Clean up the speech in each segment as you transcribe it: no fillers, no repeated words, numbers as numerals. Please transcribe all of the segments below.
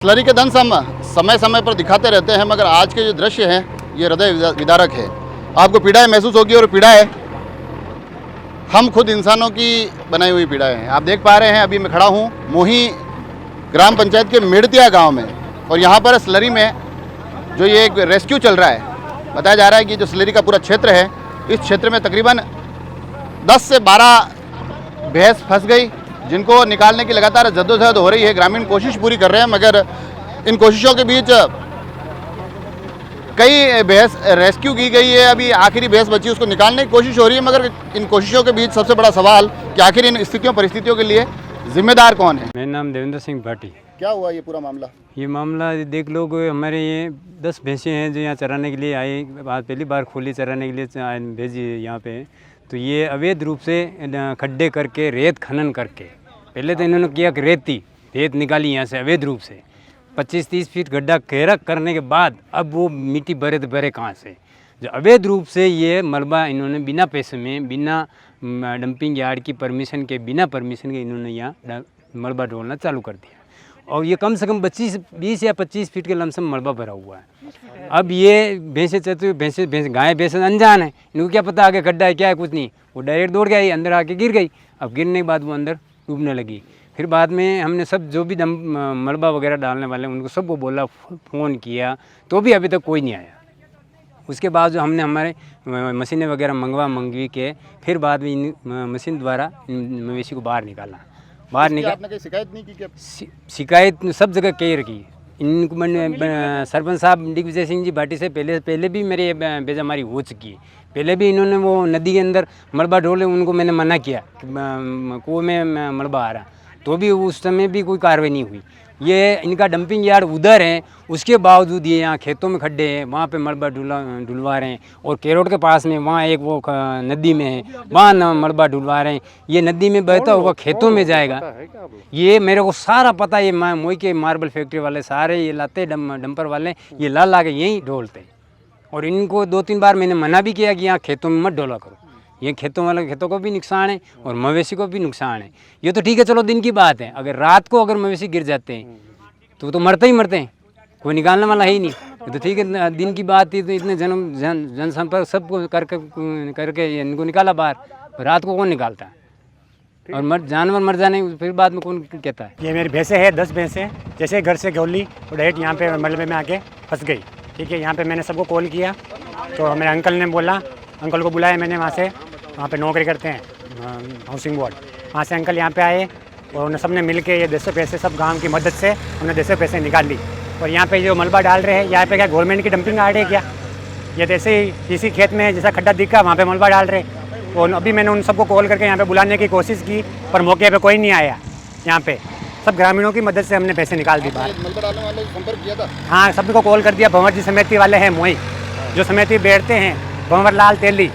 Slurry के दंश हम समय समय पर दिखाते रहते हैं, मगर आज के जो दृश्य हैं ये हृदय विदारक है। आपको पीड़ाएं महसूस होगी और पीड़ा है हम खुद इंसानों की बनाई हुई पीड़ाएं हैं। आप देख पा रहे हैं, अभी मैं खड़ा हूँ मोही ग्राम पंचायत के मेड़तिया गांव में, और यहाँ पर स्लरी में जो ये एक रेस्क्यू चल रहा है। बताया जा रहा है कि जो स्लरी का पूरा क्षेत्र है, इस क्षेत्र में तकरीबन 10 से 12 भैंस फंस गई, जिनको निकालने की लगातार जद्दोजहद हो रही है। ग्रामीण कोशिश पूरी कर रहे हैं, मगर इन कोशिशों के बीच कई भैंस रेस्क्यू की गई है। अभी आखिरी भैंस बची, उसको निकालने की कोशिश हो रही है, मगर इन कोशिशों के बीच सबसे बड़ा सवाल कि आखिर इन स्थितियों परिस्थितियों के लिए जिम्मेदार कौन है। मेरा नाम देवेंद्र सिंह भाटी। क्या हुआ ये पूरा मामला? ये मामला देख लो, हमारे ये 10 भैंसें हैं जो यहाँ चराने के लिए आई। आज पहली बार खोली चराने के लिए भेजी यहाँ पे। तो ये अवैध रूप से खड्डे करके रेत खनन करके, पहले तो इन्होंने किया कि रेत निकाली यहाँ से अवैध रूप से 25-30 फीट गड्ढा गहरा करने के बाद अब वो मिट्टी भरे तो भरे कहाँ से, जो अवैध रूप से ये मलबा इन्होंने बिना पैसे में, बिना डंपिंग यार्ड की परमिशन के, बिना परमिशन के इन्होंने यहाँ मलबा डोलना चालू कर दिया। और ये कम से कम 20 या 25 फीट के लमसम मलबा भरा हुआ है। अब ये भैंसे चलते हुए गाय भैंसे अनजान है, इनको क्या पता आगे गड्ढा है क्या है, कुछ नहीं। वो डायरेक्ट दौड़ गई, अंदर आके गिर गई। अब गिरने के बाद वो अंदर डूबने लगी। फिर बाद में हमने सब जो भी मलबा वगैरह डालने वाले उनको सबको बोला, फ़ोन किया, तो भी अभी तक कोई नहीं आया। उसके बाद जो हमने हमारे मशीनें वगैरह मंगवी के फिर बाद में इन मशीन द्वारा इन मवेशी को बाहर निकाला। आपने कोई शिकायत नहीं की क्या? शिकायत सब जगह कही रखी। इनको मैंने सरपंच साहब दिग्विजय सिंह जी भाटी से पहले भी मेरी बेजमारी हो चुकी है। पहले भी इन्होंने वो नदी के अंदर मलबा ढोले, उनको मैंने मना किया कि कुएं में मलबा आ रहा, तो भी उस समय भी कोई कार्रवाई नहीं हुई। ये इनका डंपिंग यार्ड उधर है, उसके बावजूद ये यहाँ खेतों में खड्डे हैं, वहाँ पे मलबा ढुलवा रहे हैं। और केरोट के पास में वहाँ एक वो नदी में है, वहाँ मलबा ढुलवा रहे हैं। ये नदी में बहता हुआ खेतों में जाएगा, ये मेरे को सारा पता है। ये मोई के मार्बल फैक्ट्री वाले सारे ये लाते डंपर वाले, ये ला के यहीं ढोलते। और इनको 2-3 बार मैंने मना भी किया कि यहाँ खेतों में मत ढोला करो, ये खेतों को भी नुकसान है और मवेशी को भी नुकसान है। ये तो ठीक है, चलो दिन की बात है। अगर रात को अगर मवेशी गिर जाते हैं तो मरते ही मरते हैं, कोई निकालने वाला है ही नहीं। ये तो ठीक है, दिन की बात थी तो इतने जनसंपर्क सब करके इनको निकाला बाहर। रात को कौन निकालता है? और जानवर मर जाने फिर बाद में कौन कहता है? ये मेरी भैंसें हैं, 10 भैंसें। जैसे घर से गोली और डायरेक्ट यहाँ पे मलबे में आके फंस गई। ठीक है, यहाँ पे मैंने सबको कॉल किया तो मेरे अंकल ने बोला, अंकल को बुलाया मैंने वहाँ पे नौकरी करते हैं हाउसिंग बोर्ड। वहाँ से अंकल यहाँ पे आए और उन्हें सबने मिल के ये 200 पैसे सब गांव की मदद से उन्हें 200 पैसे निकाल ली। और यहाँ पे जो मलबा डाल रहे हैं, यहाँ पे क्या गवर्नमेंट की डंपिंग यार्ड है क्या? ये जैसे ही इसी खेत में जैसा खड्डा दिखा वहाँ पे मलबा डाल रहे। और अभी मैंने उन सबको कॉल करके यहाँ पे बुलाने की कोशिश की, पर मौके पर कोई नहीं आया। यहाँ पे सब ग्रामीणों की मदद से हमने पैसे निकाल दी बाहर। मलबा डालने वाले से संपर्क किया था? हाँ, सभी को कॉल कर दिया। भंवर जी समिति वाले हैं मोई, जो समिति बैठते हैं, भंवर लाल तेली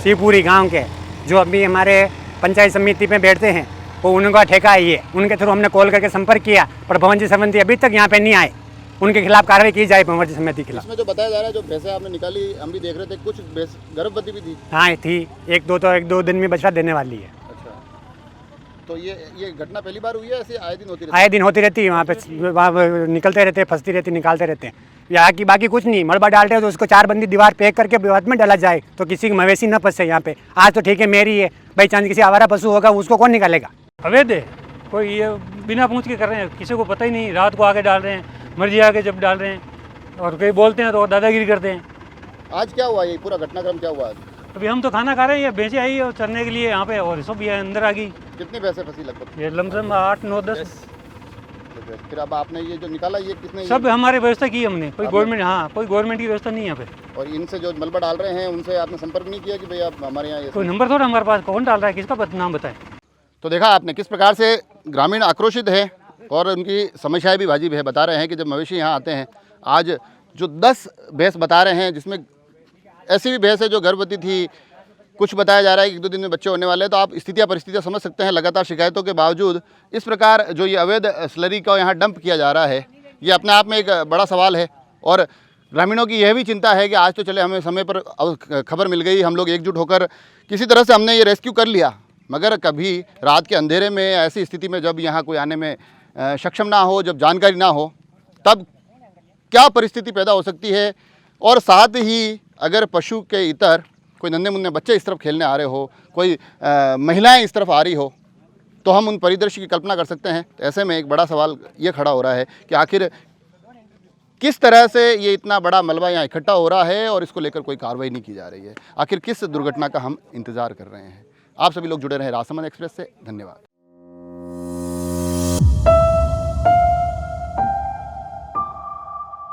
शिवपुरी गांव के, जो अभी हमारे पंचायत समिति में बैठते हैं, वो उनका ठेका है ये। उनके थ्रू हमने कॉल करके संपर्क किया, पर भवन जी समिति अभी तक यहाँ पे नहीं आए। उनके खिलाफ कार्रवाई की जाए भंवर जी समिति के खिलाफ। इसमें जो बताया जा रहा है, जो भैंसें आपने निकाली, हम भी देख रहे थे, कुछ भैंस गर्भवती भी थी। हाँ थी, एक दो दिन में बछड़ा देने वाली है। अच्छा, तो ये घटना पहली बार हुई है? ऐसे आए दिन होती रहती? आए दिन होती रहती है। वहाँ निकलते रहते, फंसती रहती, निकालते रहते हैं। यहाँ की बाकी कुछ नहीं। मलबा डालते हैं तो उसको 4 बंदी दीवार पैक करके बाद में डाला जाए, तो किसी की मवेशी न फंसे यहाँ पे। आज तो ठीक है मेरी है, भाई चांद किसी आवारा पशु होगा उसको कौन निकालेगा? अवैध है, कोई ये बिना पूछ के कर रहे हैं, किसी को पता ही नहीं। रात को आके डाल रहे हैं, मर्जी आके जब डाल रहे हैं, और कहीं बोलते हैं तो दादागिरी करते हैं। आज क्या हुआ, ये पूरा घटनाक्रम क्या हुआ? अभी हम तो खाना खा रहे हैं, ये भैंसें आई और चरने के लिए यहाँ पे, और सब ये अंदर आ गई। कितनी भैंसें फंसी लगभग? ये लमसम 8, 9, 10। फिर अब आपने ये जो निकाला, ये किसने? सब हमारे व्यवस्था की हमने, कोई गवर्नमेंट, हाँ कोई गवर्नमेंट की व्यवस्था नहीं है यहाँ पे। और इनसे जो मलबा डाल रहे हैं उनसे आपने संपर्क नहीं किया कि भाई आप हमारे यहाँ? कोई नंबर थोड़ा हमारे पास, कौन डाल रहा है, किसका नाम बताए? तो देखा आपने किस प्रकार से ग्रामीण आक्रोशित है और उनकी समस्याएं भी वाजिब है। बता रहे हैं कि जब मवेशी यहाँ आते हैं, आज जो 10 भैंस बता रहे हैं, जिसमें ऐसी भी भैंस है जो गर्भवती थी, कुछ बताया जा रहा है कि 1-2 दिन में बच्चे होने वाले हैं। तो आप स्थितियाँ परिस्थितियाँ समझ सकते हैं। लगातार शिकायतों के बावजूद इस प्रकार जो ये अवैध स्लरी को यहाँ डंप किया जा रहा है, ये अपने आप में एक बड़ा सवाल है। और ग्रामीणों की यह भी चिंता है कि आज तो चले हमें समय पर खबर मिल गई, हम लोग एकजुट होकर किसी तरह से हमने ये रेस्क्यू कर लिया, मगर कभी रात के अंधेरे में ऐसी स्थिति में जब यहाँ कोई आने में सक्षम ना हो, जब जानकारी ना हो, तब क्या परिस्थिति पैदा हो सकती है। और साथ ही अगर पशु के इतर कोई नन्हे मुन्ने बच्चे इस तरफ खेलने आ रहे हो, कोई महिलाएं इस तरफ आ रही हो, तो हम उन परिदृश्य की कल्पना कर सकते हैं। तो ऐसे में एक बड़ा सवाल ये खड़ा हो रहा है कि आखिर किस तरह से ये इतना बड़ा मलबा यहाँ इकट्ठा हो रहा है और इसको लेकर कोई कार्रवाई नहीं की जा रही है। आखिर किस दुर्घटना का हम इंतज़ार कर रहे हैं। आप सभी लोग जुड़े रहें राजसमंद एक्सप्रेस से। धन्यवाद।